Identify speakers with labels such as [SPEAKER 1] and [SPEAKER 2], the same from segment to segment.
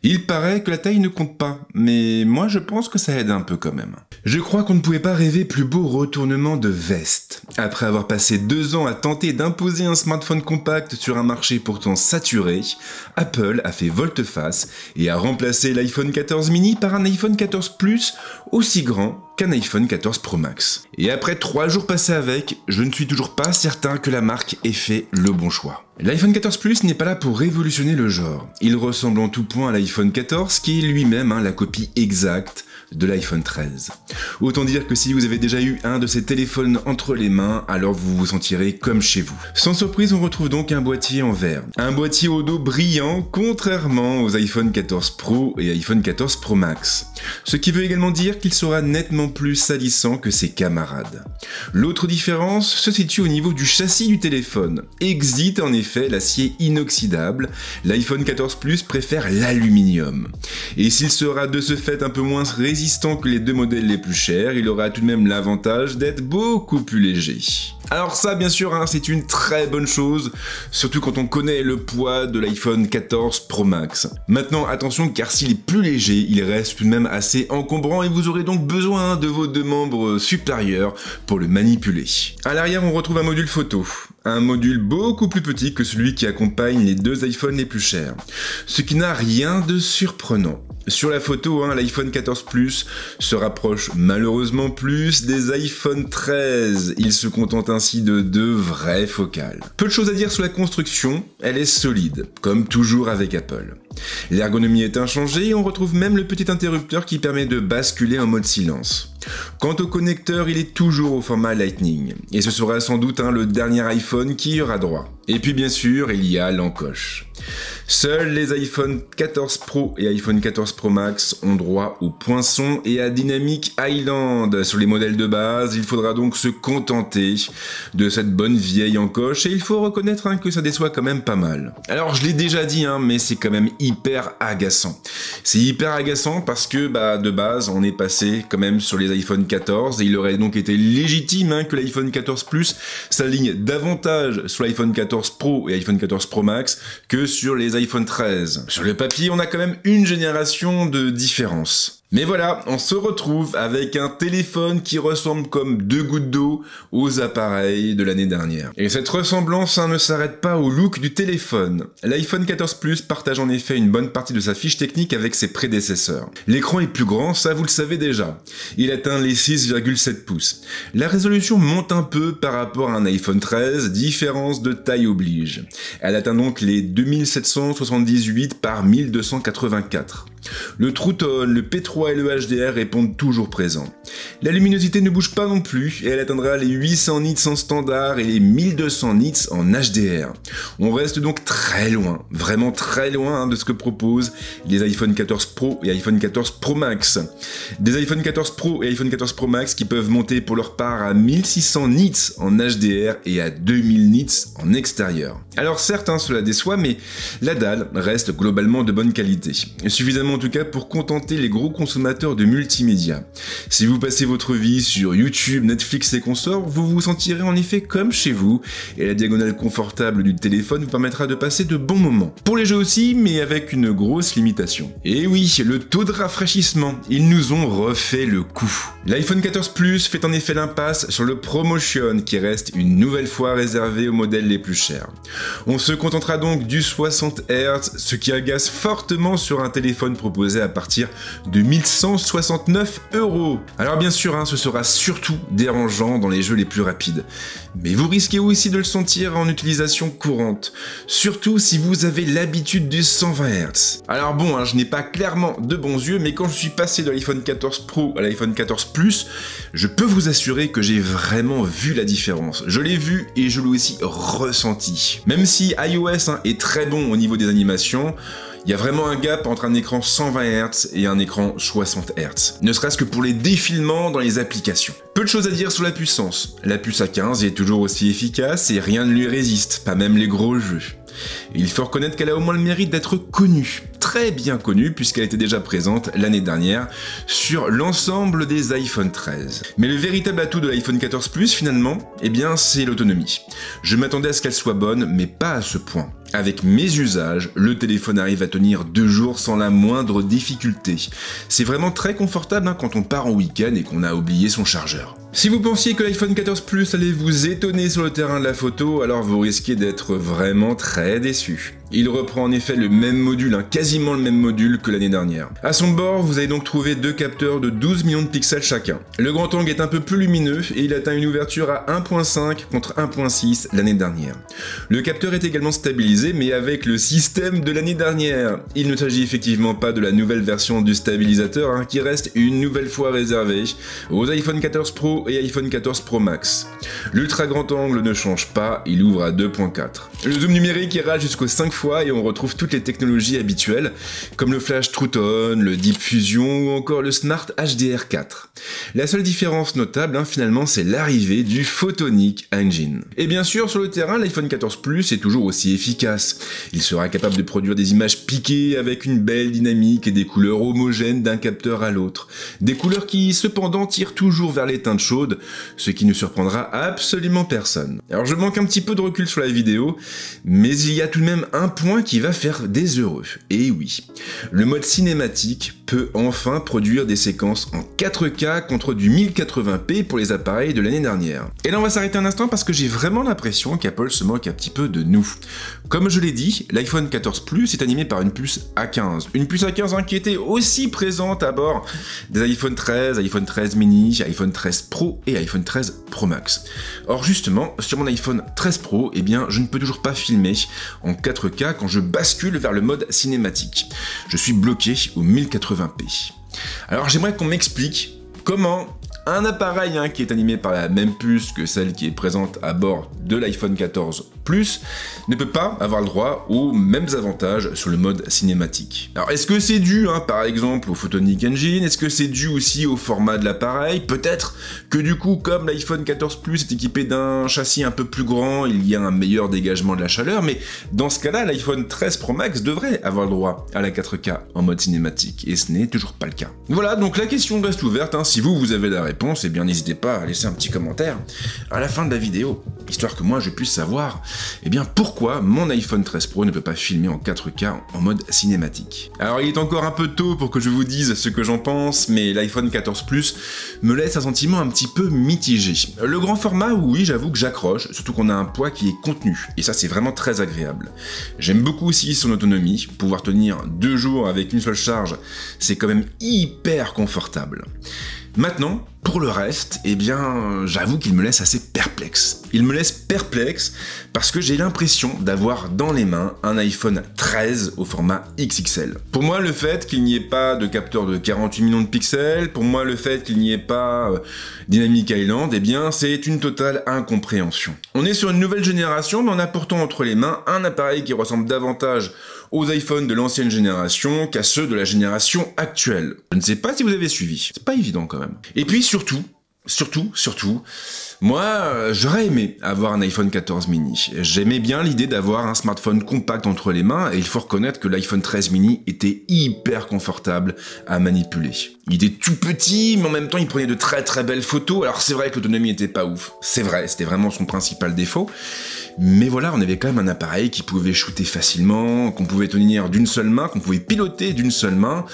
[SPEAKER 1] Il paraît que la taille ne compte pas, mais moi je pense que ça aide un peu quand même. Je crois qu'on ne pouvait pas rêver plus beau retournement de veste. Après avoir passé 2 ans à tenter d'imposer un smartphone compact sur un marché pourtant saturé, Apple a fait volte-face et a remplacé l'iPhone 14 mini par un iPhone 14 Plus aussi grand qu'un iPhone 14 Pro Max. Et après 3 jours passés avec, je ne suis toujours pas certain que la marque ait fait le bon choix. L'iPhone 14 Plus n'est pas là pour révolutionner le genre. Il ressemble en tout point à l'iPhone 14 qui est lui-même la copie exacte de l'iPhone 13. Autant dire que si vous avez déjà eu un de ces téléphones entre les mains, alors vous vous sentirez comme chez vous. Sans surprise, on retrouve donc un boîtier en verre. Un boîtier au dos brillant, contrairement aux iPhone 14 Pro et iPhone 14 Pro Max. Ce qui veut également dire qu'il sera nettement plus salissant que ses camarades. L'autre différence se situe au niveau du châssis du téléphone. Exit en effet l'acier inoxydable, l'iPhone 14 Plus préfère l'aluminium. Et s'il sera de ce fait un peu moins résistant que les 2 modèles les plus chers, il aura tout de même l'avantage d'être beaucoup plus léger. Alors ça bien sûr c'est une très bonne chose, surtout quand on connaît le poids de l'iPhone 14 Pro Max. Maintenant attention car s'il est plus léger, il reste tout de même assez encombrant et vous aurez donc besoin de vos 2 membres supérieurs pour le manipuler. À l'arrière on retrouve un module photo. Un module beaucoup plus petit que celui qui accompagne les 2 iPhones les plus chers. Ce qui n'a rien de surprenant. Sur la photo, l'iPhone 14 Plus se rapproche malheureusement plus des iPhone 13. Il se contente ainsi de 2 vraies focales. Peu de choses à dire sur la construction, elle est solide, comme toujours avec Apple. L'ergonomie est inchangée et on retrouve même le petit interrupteur qui permet de basculer en mode silence. Quant au connecteur, il est toujours au format Lightning, et ce sera sans doute le dernier iPhone qui y aura droit. Et puis bien sûr, il y a l'encoche. Seuls les iPhone 14 Pro et iPhone 14 Pro Max ont droit au poinçon et à Dynamic Island. Sur les modèles de base, il faudra donc se contenter de cette bonne vieille encoche et il faut reconnaître que ça déçoit quand même pas mal. Alors je l'ai déjà dit, mais c'est quand même hyper agaçant. C'est hyper agaçant parce que de base, on est passé quand même sur les iPhone 14 et il aurait donc été légitime que l'iPhone 14 Plus s'aligne davantage sur l'iPhone 14 Pro et iPhone 14 Pro Max que sur les iPhone 13. Sur le papier, on a quand même une génération de différence. Mais voilà, on se retrouve avec un téléphone qui ressemble comme 2 gouttes d'eau aux appareils de l'année dernière. Et cette ressemblance ne s'arrête pas au look du téléphone. L'iPhone 14 Plus partage en effet une bonne partie de sa fiche technique avec ses prédécesseurs. L'écran est plus grand, ça vous le savez déjà. Il atteint les 6,7 pouces. La résolution monte un peu par rapport à un iPhone 13, différence de taille oblige. Elle atteint donc les 2778 par 1284. Le True Tone, le P3 et le HDR répondent toujours présents. La luminosité ne bouge pas non plus et elle atteindra les 800 nits en standard et les 1200 nits en HDR. On reste donc très loin, vraiment très loin de ce que proposent les iPhone 14 Pro et iPhone 14 Pro Max. Des iPhone 14 Pro et iPhone 14 Pro Max qui peuvent monter pour leur part à 1600 nits en HDR et à 2000 nits en extérieur. Alors certes, cela déçoit, mais la dalle reste globalement de bonne qualité. Suffisamment en tout cas pour contenter les gros consommateurs de multimédia. Si vous passez votre vie sur YouTube, Netflix et consorts, vous vous sentirez en effet comme chez vous, et la diagonale confortable du téléphone vous permettra de passer de bons moments. Pour les jeux aussi, mais avec une grosse limitation. Et oui, le taux de rafraîchissement, ils nous ont refait le coup. L'iPhone 14 Plus fait en effet l'impasse sur le ProMotion, qui reste une nouvelle fois réservé aux modèles les plus chers. On se contentera donc du 60 Hz, ce qui agace fortement sur un téléphone proposé à partir de 1169 €. Alors bien sûr, ce sera surtout dérangeant dans les jeux les plus rapides. Mais vous risquez aussi de le sentir en utilisation courante, surtout si vous avez l'habitude du 120 Hz. Alors bon, je n'ai pas clairement de bons yeux, mais quand je suis passé de l'iPhone 14 Pro à l'iPhone 14 Plus, je peux vous assurer que j'ai vraiment vu la différence. Je l'ai vu et je l'ai aussi ressenti. Même si iOS est très bon au niveau des animations, il y a vraiment un gap entre un écran 120 Hz et un écran 60 Hz, ne serait-ce que pour les défilements dans les applications. Peu de choses à dire sur la puissance. La puce A15 est toujours aussi efficace et rien ne lui résiste, pas même les gros jeux. Et il faut reconnaître qu'elle a au moins le mérite d'être connue, très bien connue puisqu'elle était déjà présente l'année dernière sur l'ensemble des iPhone 13. Mais le véritable atout de l'iPhone 14 Plus finalement, c'est l'autonomie. Je m'attendais à ce qu'elle soit bonne, mais pas à ce point. Avec mes usages, le téléphone arrive à tenir 2 jours sans la moindre difficulté. C'est vraiment très confortable quand on part en week-end et qu'on a oublié son chargeur. Si vous pensiez que l'iPhone 14 Plus allait vous étonner sur le terrain de la photo, alors vous risquez d'être vraiment très déçu. Il reprend en effet le même module, quasiment le même module que l'année dernière. À son bord, vous allez donc trouver 2 capteurs de 12 millions de pixels chacun. Le grand angle est un peu plus lumineux et il atteint une ouverture à 1.5 contre 1.6 l'année dernière. Le capteur est également stabilisé, mais avec le système de l'année dernière. Il ne s'agit effectivement pas de la nouvelle version du stabilisateur qui reste une nouvelle fois réservée aux iPhone 14 Pro et iPhone 14 Pro Max. L'ultra grand angle ne change pas, il ouvre à 2.4. Le zoom numérique ira jusqu'aux 5 fois et on retrouve toutes les technologies habituelles comme le flash True Tone, le Deep Fusion ou encore le Smart HDR4. La seule différence notable finalement c'est l'arrivée du Photonic Engine. Et bien sûr sur le terrain l'iPhone 14 Plus est toujours aussi efficace. Il sera capable de produire des images piquées avec une belle dynamique et des couleurs homogènes d'un capteur à l'autre. Des couleurs qui cependant tirent toujours vers les teintes chaudes, ce qui ne surprendra absolument personne. Alors je manque un petit peu de recul sur la vidéo, mais il y a tout de même un point qui va faire des heureux. Et oui, le mode cinématique peut enfin produire des séquences en 4K contre du 1080p pour les appareils de l'année dernière. Et là on va s'arrêter un instant parce que j'ai vraiment l'impression qu'Apple se moque un petit peu de nous. Comme je l'ai dit, l'iPhone 14 Plus est animé par une puce A15. Une puce A15 qui était aussi présente à bord des iPhone 13, iPhone 13 mini, iPhone 13 Pro et iPhone 13 Pro Max. Or justement, sur mon iPhone 13 Pro, eh bien, je ne peux toujours pas filmer en 4K quand je bascule vers le mode cinématique. Je suis bloqué au 1080p. Alors j'aimerais qu'on m'explique comment un appareil qui est animé par la même puce que celle qui est présente à bord de l'iPhone 14 Plus ne peut pas avoir le droit aux mêmes avantages sur le mode cinématique. Alors est-ce que c'est dû par exemple au Photonic Engine? Est-ce que c'est dû aussi au format de l'appareil? Peut-être que du coup comme l'iPhone 14 Plus est équipé d'un châssis un peu plus grand, il y a un meilleur dégagement de la chaleur, mais dans ce cas-là l'iPhone 13 Pro Max devrait avoir le droit à la 4K en mode cinématique et ce n'est toujours pas le cas. Voilà, donc la question reste ouverte, si vous avez la réponse, eh bien n'hésitez pas à laisser un petit commentaire à la fin de la vidéo, histoire que moi je puisse savoir pourquoi mon iPhone 13 Pro ne peut pas filmer en 4K en mode cinématique. Alors il est encore un peu tôt pour que je vous dise ce que j'en pense, mais l'iPhone 14 Plus me laisse un sentiment un petit peu mitigé. Le grand format, oui, j'avoue que j'accroche, surtout qu'on a un poids qui est contenu, et ça c'est vraiment très agréable. J'aime beaucoup aussi son autonomie, pouvoir tenir 2 jours avec une seule charge, c'est quand même hyper confortable. Maintenant, pour le reste, j'avoue qu'il me laisse assez perplexe. Il me laisse perplexe parce que j'ai l'impression d'avoir dans les mains un iPhone 13 au format XXL. Pour moi, le fait qu'il n'y ait pas de capteur de 48 millions de pixels, pour moi, le fait qu'il n'y ait pas Dynamic Island, c'est une totale incompréhension. On est sur une nouvelle génération, mais on a pourtant entre les mains un appareil qui ressemble davantage aux iPhones de l'ancienne génération qu'à ceux de la génération actuelle. Je ne sais pas si vous avez suivi, c'est pas évident quand même. Et puis surtout, moi, j'aurais aimé avoir un iPhone 14 mini. J'aimais bien l'idée d'avoir un smartphone compact entre les mains et il faut reconnaître que l'iPhone 13 mini était hyper confortable à manipuler. Il était tout petit, mais en même temps il prenait de très très belles photos. Alors c'est vrai que l'autonomie était pas ouf, c'est vrai, c'était vraiment son principal défaut. Mais voilà, on avait quand même un appareil qui pouvait shooter facilement, qu'on pouvait tenir d'une seule main, qu'on pouvait piloter d'une seule main.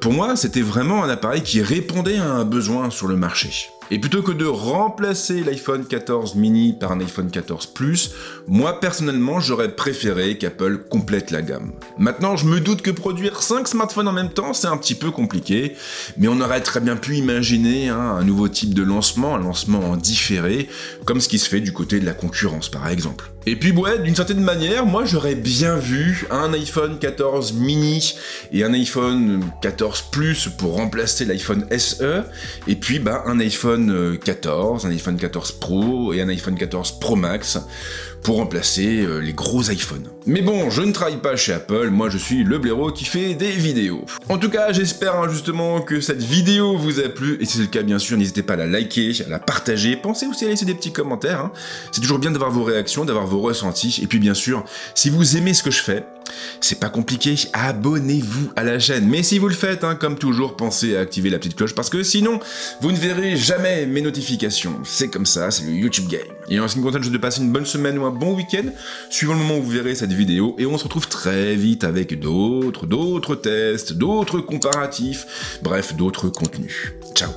[SPEAKER 1] Pour moi, c'était vraiment un appareil qui répondait à un besoin sur le marché. Et plutôt que de remplacer l'iPhone 14 mini par un iPhone 14 Plus, moi personnellement j'aurais préféré qu'Apple complète la gamme. Maintenant je me doute que produire 5 smartphones en même temps c'est un petit peu compliqué, mais on aurait très bien pu imaginer un nouveau type de lancement, un lancement en différé, comme ce qui se fait du côté de la concurrence par exemple. Et puis ouais, d'une certaine manière, moi j'aurais bien vu un iPhone 14 mini et un iPhone 14 Plus pour remplacer l'iPhone SE, et puis un iPhone 14, un iPhone 14 Pro et un iPhone 14 Pro Max pour remplacer les gros iPhones. Mais bon, je ne travaille pas chez Apple, moi je suis le blaireau qui fait des vidéos. En tout cas, j'espère justement que cette vidéo vous a plu, et si c'est le cas bien sûr, n'hésitez pas à la liker, à la partager, pensez aussi à laisser des petits commentaires, c'est toujours bien d'avoir vos réactions, d'avoir vos ressentis, et puis bien sûr, si vous aimez ce que je fais, C'est pas compliqué, abonnez-vous à la chaîne. Mais si vous le faites, comme toujours, pensez à activer la petite cloche parce que sinon, vous ne verrez jamais mes notifications. C'est comme ça, c'est le YouTube Game. Et en ce qui me concerne, je vous souhaite de passer une bonne semaine ou un bon week-end, suivant le moment où vous verrez cette vidéo. Et on se retrouve très vite avec d'autres tests, d'autres comparatifs, bref, d'autres contenus. Ciao.